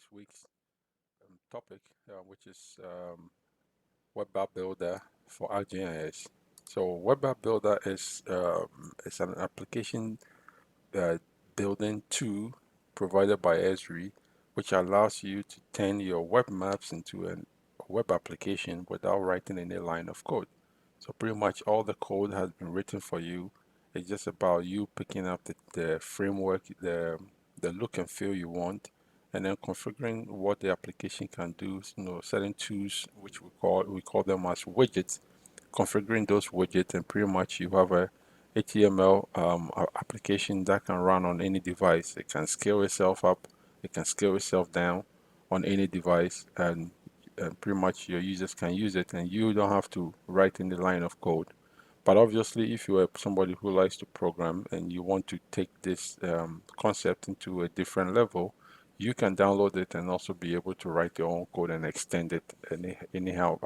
this week's topic, which is Web App Builder for ArcGIS. So Web App Builder is an application uh, building tool provided by Esri, which allows you to turn your web maps into a web application without writing any line of code. So pretty much all the code has been written for you. It's just about you picking up the framework, the look and feel you want, and then configuring what the application can do. Certain tools which we call them as widgets, configuring those widgets, and pretty much you have a HTML application that can run on any device. It can scale itself up, it can scale itself down on any device, and pretty much your users can use it, and you don't have to write in the line of code. But obviously, if you are somebody who likes to program and you want to take this concept into a different level, you can download it and also be able to write your own code and extend it anyhow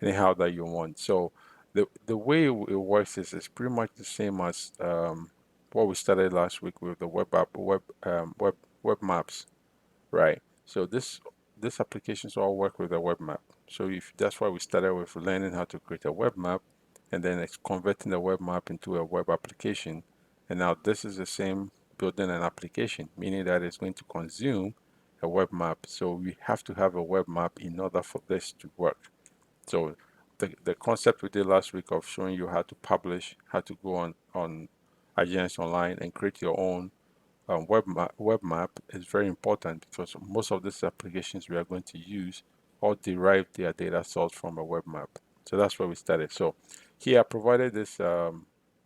that you want. So the way it works is pretty much the same as what we started last week with the web maps, right? So this applications all work with a web map. So if that's why we started with learning how to create a web map, and then it's converting the web map into a web application. And now this is the same building an application, meaning that it's going to consume a web map. So we have to have a web map in order for this to work. So the concept we did last week of showing you how to publish, how to go on ArcGIS Online and create your own web map is very important, because most of these applications we are going to use all derive their data source from a web map. So that's where we started. So here I provided this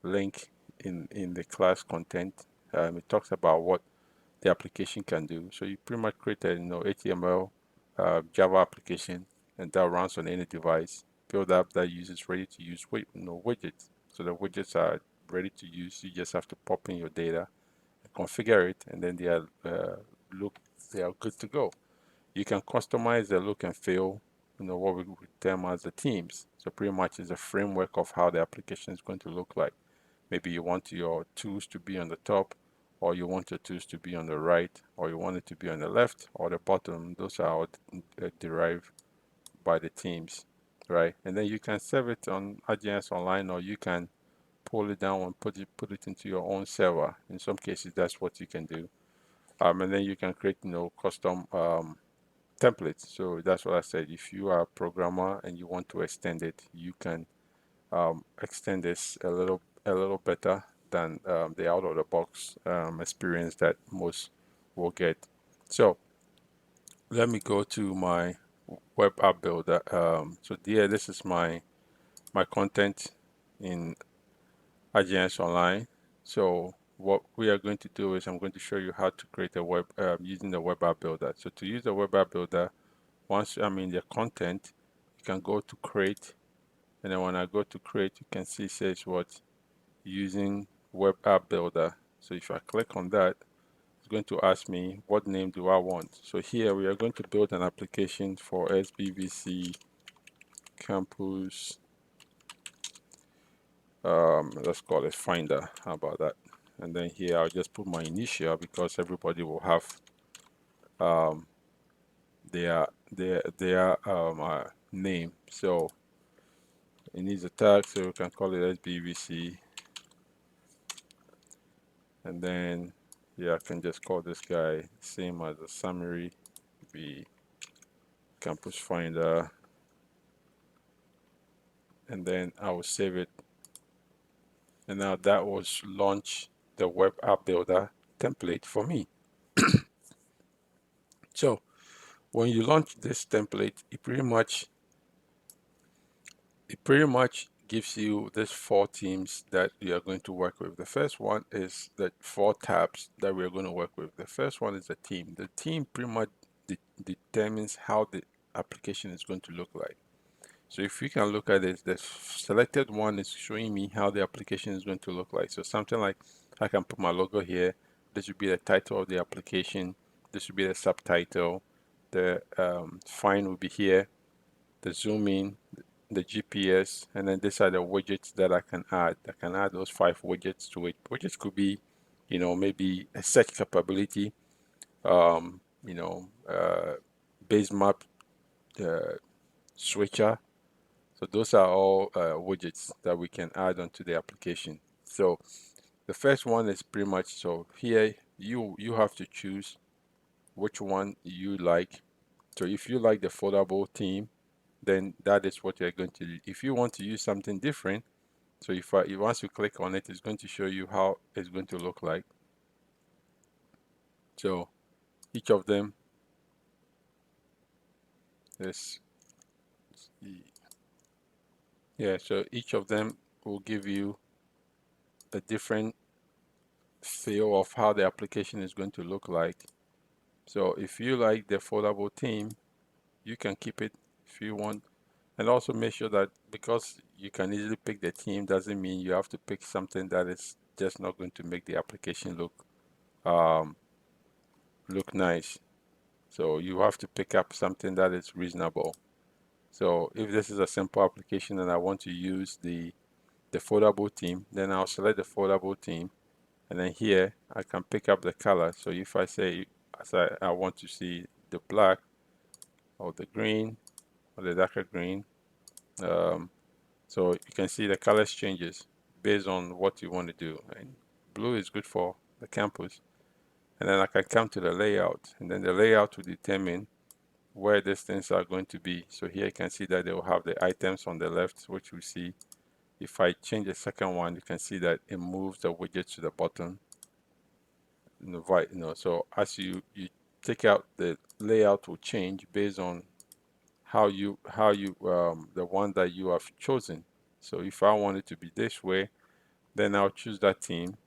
link in the class content. It talks about what the application can do. So you pretty much create a HTML Java application, and that runs on any device. Build app that uses ready to use widgets. So the widgets are ready to use. You just have to pop in your data, configure it, and then they are good to go. You can customize the look and feel, what we term as the themes. So pretty much is a framework of how the application is going to look like. Maybe you want your tools to be on the top, or you want your tools to be on the right, or you want it to be on the left or the bottom. Those are all derived by the teams, right? And then you can save it on ArcGIS Online, or you can pull it down and put it into your own server. In some cases, that's what you can do. And then you can create, custom templates. So that's what I said. If you are a programmer and you want to extend it, you can extend this a little better than the out of the box experience that most will get. So let me go to my web app builder. So here, this is my content in ArcGIS Online. So what we are going to do is I'm going to show you how to create a web using the web app builder. So to use the web app builder, once I'm in the content, you can go to create, and then when I go to create, you can see it says what using web app builder. So if I click on that, it's going to ask me what name do I want. So here we are going to build an application for SBVC campus. Let's call it Finder. How about that? And then here I'll just put my initial, because everybody will have um, their name. So it needs a tag, so we can call it SBVC. And then yeah, I can just call this guy same as a summary, be campus finder, and then I will save it. And now that was launch the web app builder template for me. So when you launch this template, it pretty much gives you these 4 themes that you are going to work with. The first one is the 4 tabs that we are going to work with. The first one is the theme. The theme pretty much determines how the application is going to look like. So if you can look at it, the selected one is showing me how the application is going to look like. So something like, I can put my logo here. This would be the title of the application. This would be the subtitle. The find will be here. The zoom in, the GPS, and then these are the widgets that I can add. I can add those 5 widgets to it. Widgets could be, maybe a search capability. you know, base map switcher. So those are all widgets that we can add onto the application. So the first one is pretty much, so here you have to choose which one you like. So if you like the foldable theme, then that is what you're going to do. If you want to use something different, so if once you click on it, it's going to show you how it's going to look like. So each of them is, yeah, so each of them will give you a different feel of how the application is going to look like. So if you like the foldable theme, you can keep it if you want. And also make sure that because you can easily pick the theme doesn't mean you have to pick something that is just not going to make the application um, look nice. So you have to pick up something that is reasonable. So if this is a simple application and I want to use the foldable theme, then I'll select the foldable theme, and then here I can pick up the color. So if I say as I want to see the black or the green or the darker green, um, so you can see the colors changes based on what you want to do. And blue is good for the campus. And then I can come to the layout, and then the layout will determine where these things are going to be. So here you can see that they will have the items on the left, which we see. If I change the second one, you can see that it moves the widget to the bottom. Right, so as you take out, the layout will change based on how you the one that you have chosen. So if I want it to be this way, then I'll choose that theme.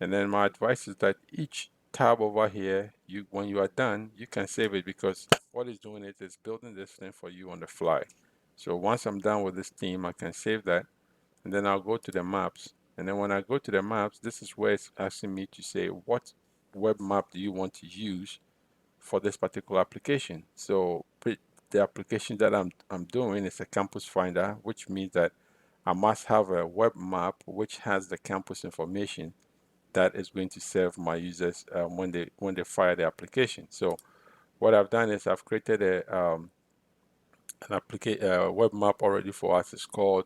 And then my advice is that each tab over here, you when you are done, you can save it, because what it's doing is it's building this thing for you on the fly. So once I'm done with this theme, I can save that, and then I'll go to the maps. And then when I go to the maps, this is where it's asking me to say what web map do you want to use for this particular application. So the application that I'm doing is a campus finder, which means that I must have a web map which has the campus information that is going to serve my users when they fire the application. So what I've done is I've created a web map already for us. It's called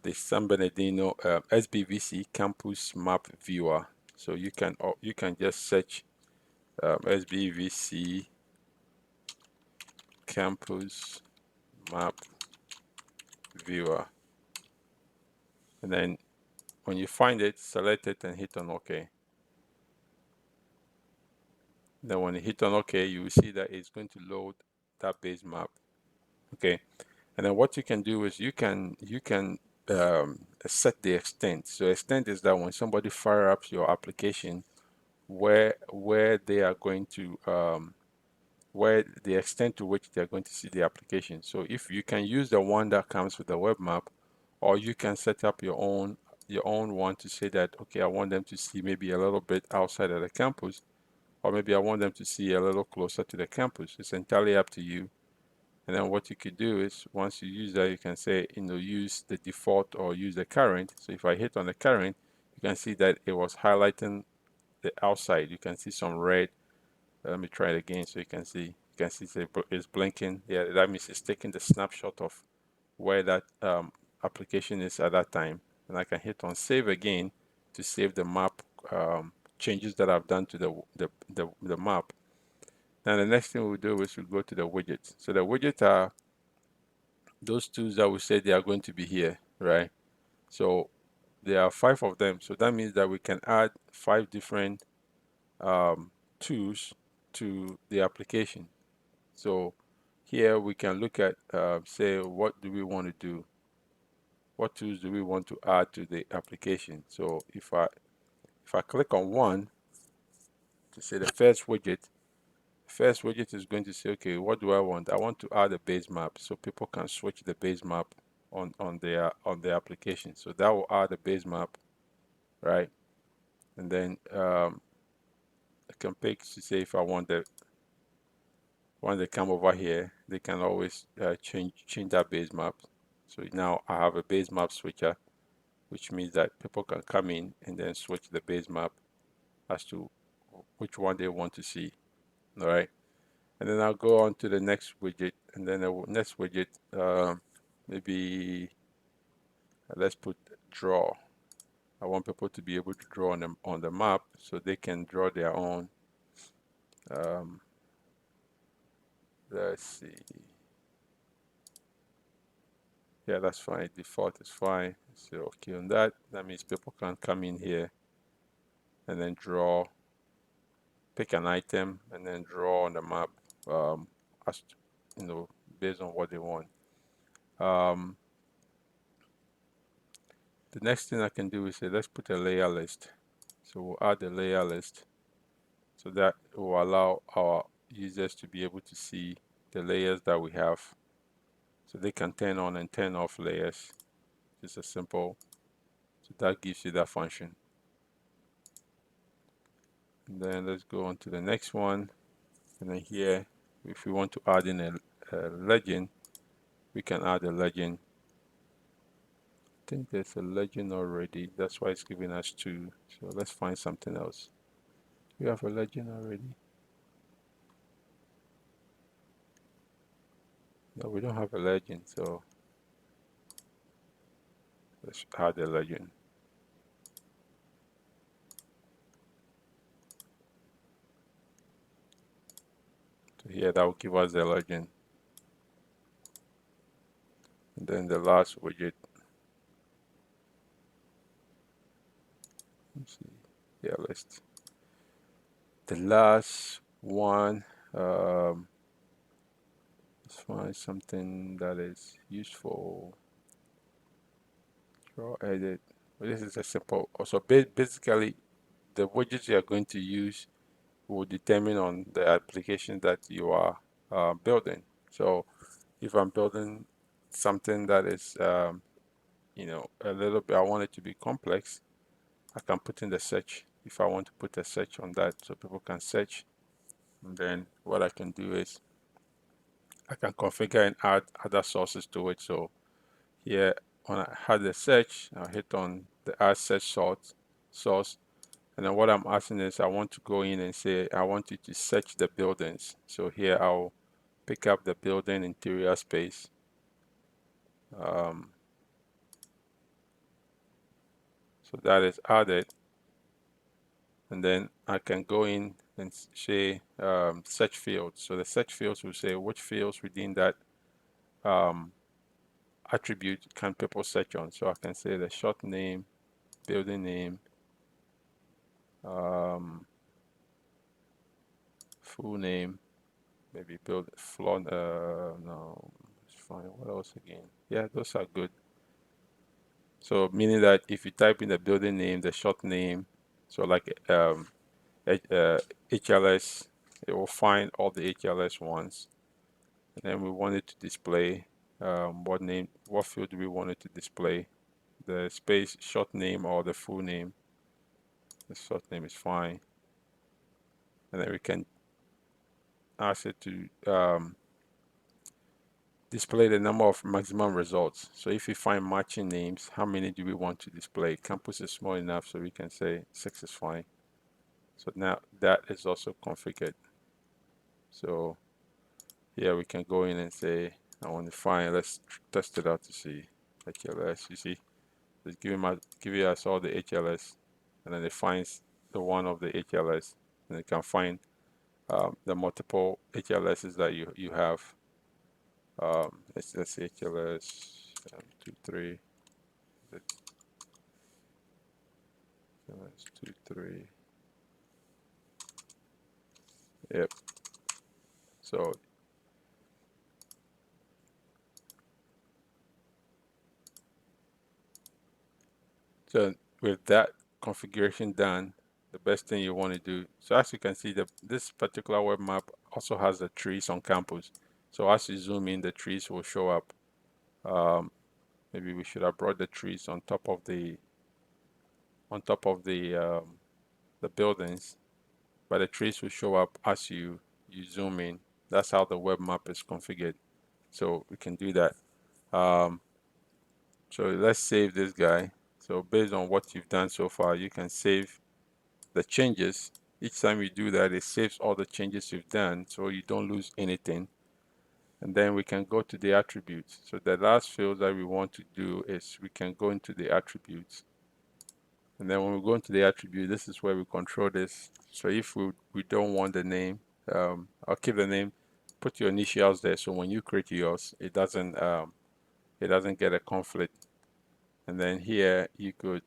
the San Bernardino SBVC Campus Map Viewer. So you can just search SBVC Campus Map Viewer, and then when you find it, select it and hit on OK. Then when you hit on OK, you will see that it's going to load that base map. Okay, and then what you can do is set the extent. So extent is that when somebody fire up your application, where they are going to where the extent to which they're going to see the application. So if you can use the one that comes with the web map, or you can set up your own one to say that, okay, I want them to see maybe a little bit outside of the campus, or maybe I want them to see a little closer to the campus. It's entirely up to you. And then what you could do is once you use that, you can say, use the default or use the current. So if I hit on the current, you can see that it was highlighting the outside. You can see some red. Let me try it again so you can see. You can see it's blinking. Yeah, that means it's taking the snapshot of where that application is at that time. And I can hit on save again to save the map changes that I've done to the map. Now the next thing we'll do is we'll go to the widgets. So the widgets are those tools that we said they are going to be here, right? So there are 5 of them. So that means that we can add 5 different tools to the application. So here we can look at, say, what do we want to do? What tools do we want to add to the application? So if I click on one to say the first widget is going to say, okay, what do I want? I want to add a base map so people can switch the base map on their application. So that will add a base map, right? And then I can pick to say if I want the when they come over here, they can always change that base map. So now I have a base map switcher, which means that people can come in and then switch the base map as to which one they want to see. All right. And then I'll go on to the next widget, and then the next widget, maybe let's put draw. I want people to be able to draw on the map so they can draw their own. Um, let's see. Yeah, that's fine. Default is fine. So okay on that. That means people can come in here and then draw, pick an item, and then draw on the map, as you know, based on what they want. Um, the next thing I can do is say, let's put a layer list. So we'll add a layer list so that will allow our users to be able to see the layers that we have. So they can turn on and turn off layers. Just a simple, so that gives you that function. And then let's go on to the next one. And then here, if we want to add in a legend, we can add a legend. I think there's a legend already. That's why it's giving us 2. So let's find something else. We have a legend already. No, we don't have a legend. So let's add a legend. So here, that will give us the legend. And then the last widget. Let's see. Yeah, list. The last one. Let's find something that is useful. Draw, edit. Well, this is a simple. Also, basically, the widgets you are going to use will determine on the application that you are building. So, if I'm building something that is, a little bit, I want it to be complex, I can put in the search. If I want to put a search on that, so people can search, and then what I can do is I can configure and add other sources to it. So here, when I had the search, I'll hit on the add search source. And then what I'm asking is I want to go in and say, I want you to search the buildings. So here I'll pick up the building interior space. So that is added. And then I can go in and say search fields. So the search fields will say which fields within that attribute can people search on. So I can say the short name, building name, full name, maybe build floor. No, it's fine. What else again? Yeah, those are good. So meaning that if you type in the building name, the short name, so like HLS, it will find all the HLS ones, and then we want it to display what field do we want it to display? The space short name or the full name. The short name is fine, and then we can ask it to display the number of maximum results. So if we find matching names, how many do we want to display? Campus is small enough, so we can say 6 is fine. So now that is also configured. So here we can go in and say, I want to find, let's test it out to see HLS. You see, it's giving us all the HLS, and then it finds the one of the HLS, and it can find the multiple HLSs that you have. Let's say HLS 2, 3. HLS 2, 3. Yep. So with that configuration done, the best thing you want to do. So as you can see, this particular web map also has the trees on campus. So as you zoom in, the trees will show up. Maybe we should have brought the trees on top of the the buildings, but the trees will show up as you zoom in. That's how the web map is configured. So we can do that. So let's save this guy. So based on what you've done so far, you can save the changes, Each time you do that, it saves all the changes you've done so you don't lose anything. And then we can go to the attributes. So the last field that we want to do is we can go into the attributes. And then when we go into the attribute, this is where we control this. So if we don't want the name, I'll keep the name, put your initials there. So when you create yours, it doesn't get a conflict. And then here you could,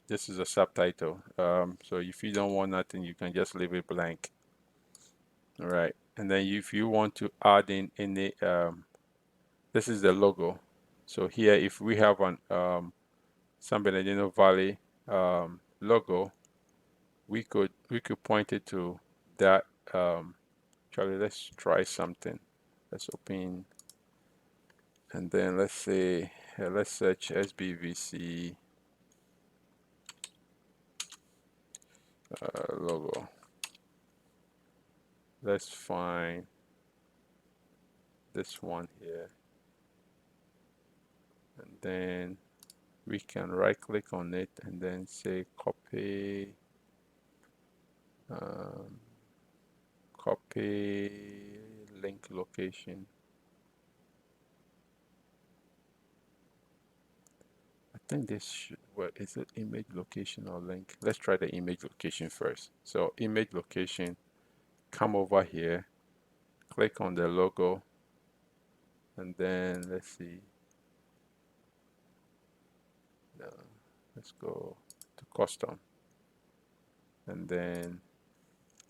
this is a subtitle. So if you don't want nothing, you can just leave it blank. All right. And then if you want to add in any, this is the logo. So here, if we have an San Bernardino Valley logo, we could point it to that. Actually, let's try something. Let's open, and then let's say let's search SBVC logo. Let's find this one here, and then we can right click on it and then say copy, copy link location. I think this should, well, is it image location or link? Let's try the image location first. So image location, come over here, click on the logo, and then let's see. No, let's go to custom, and then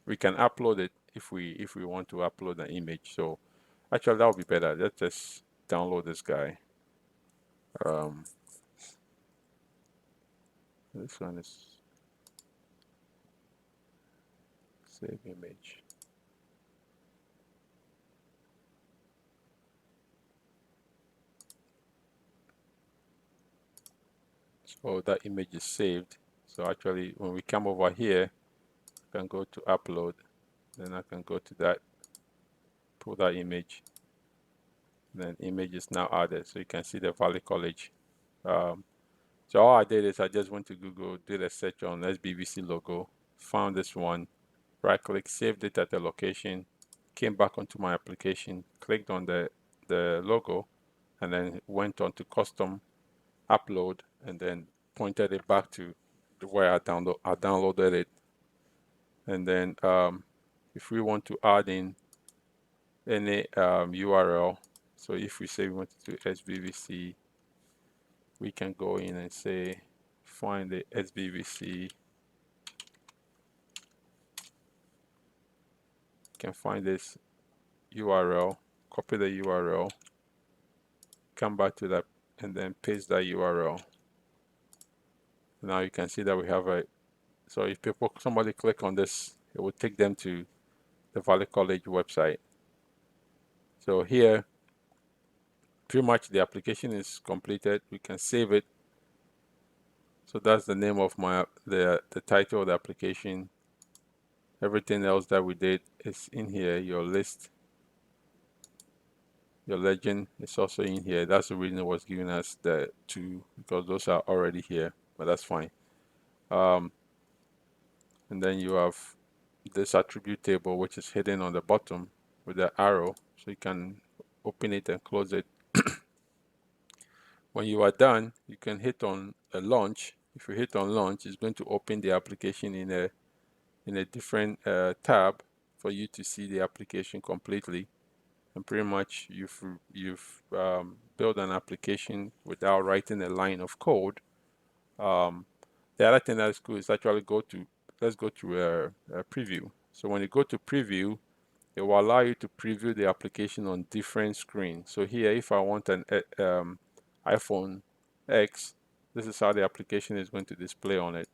we can upload it if we want to upload an image. So actually that would be better. Let's just download this guy. This one is save image. So that image is saved. So actually when we come over here, I can go to upload, then I can go to that, pull that image, then image is now added. So you can see the Valley College. So all I did is I just went to Google, did a search on SBVC logo, found this one, right click, saved it at the location, came back onto my application, clicked on the logo, and then went on to custom upload, and then pointed it back to where I downloaded it. And then if we want to add in any URL, so if we say we want to do SBVC, we can go in and say find the SBVC, can find this URL, copy the URL, come back to that, and then paste that URL. Now you can see that we have a, so if somebody click on this, it will take them to the Valley College website. So here, pretty much the application is completed. We can save it. So that's the name of the title of the application. Everything else that we did is in here. Your list, your legend is also in here. That's the reason it was giving us the two, because those are already here, but that's fine. And then you have this attribute table, which is hidden on the bottom with the arrow, so you can open it and close it. When you are done, you can hit on a launch. If you hit on launch, it's going to open the application in a different tab for you to see the application completely. And pretty much you've built an application without writing a line of code. The other thing that's cool is actually let's go to a preview. So when you go to preview, it will allow you to preview the application on different screens. So here, if I want an iPhone X, this is how the application is going to display on it.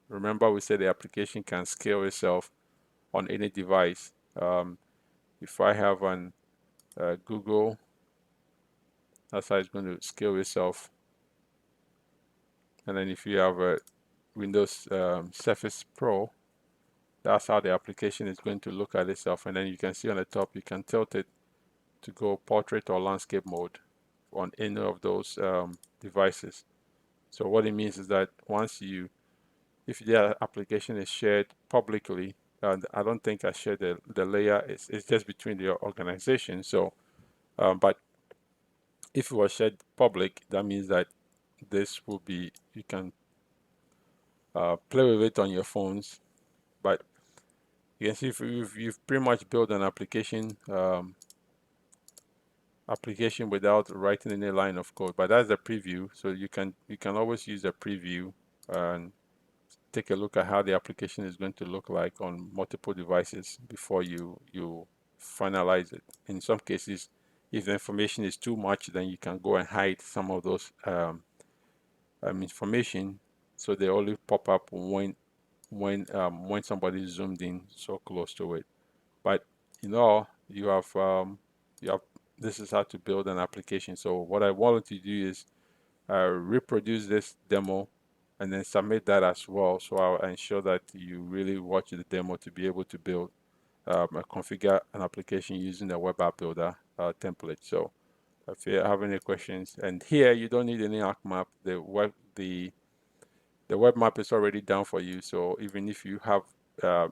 Remember, we said the application can scale itself on any device. If I have an Google, that's how it's going to scale itself. And then if you have a Windows Surface Pro, that's how the application is going to look at itself. And then you can see on the top, you can tilt it to go portrait or landscape mode on any of those devices. So what it means is that once you if their application is shared publicly, I don't think I share the layer. It's just between the organization. So, but if it was shared public, that means that this will be, you can play with it on your phones. But you can see if you've pretty much built an application without writing any line of code. But that's a preview, so you can always use a preview and take a look at how the application is going to look like on multiple devices before you finalize it. In some cases, if the information is too much, then you can go and hide some of those information, so they only pop up when somebody zoomed in so close to it. But in all, you have this is how to build an application. So what I wanted to do is reproduce this demo and then submit that as well. So I'll ensure that you really watch the demo to be able to build configure an application using the Web App Builder template. So if you have any questions, and here you don't need any ArcMap. The web map is already done for you. So even if you have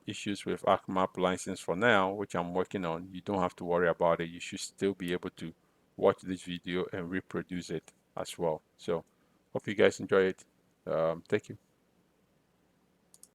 issues with ArcMap license for now, which I'm working on, you don't have to worry about it. You should still be able to watch this video and reproduce it as well. So hope you guys enjoy it. Thank you.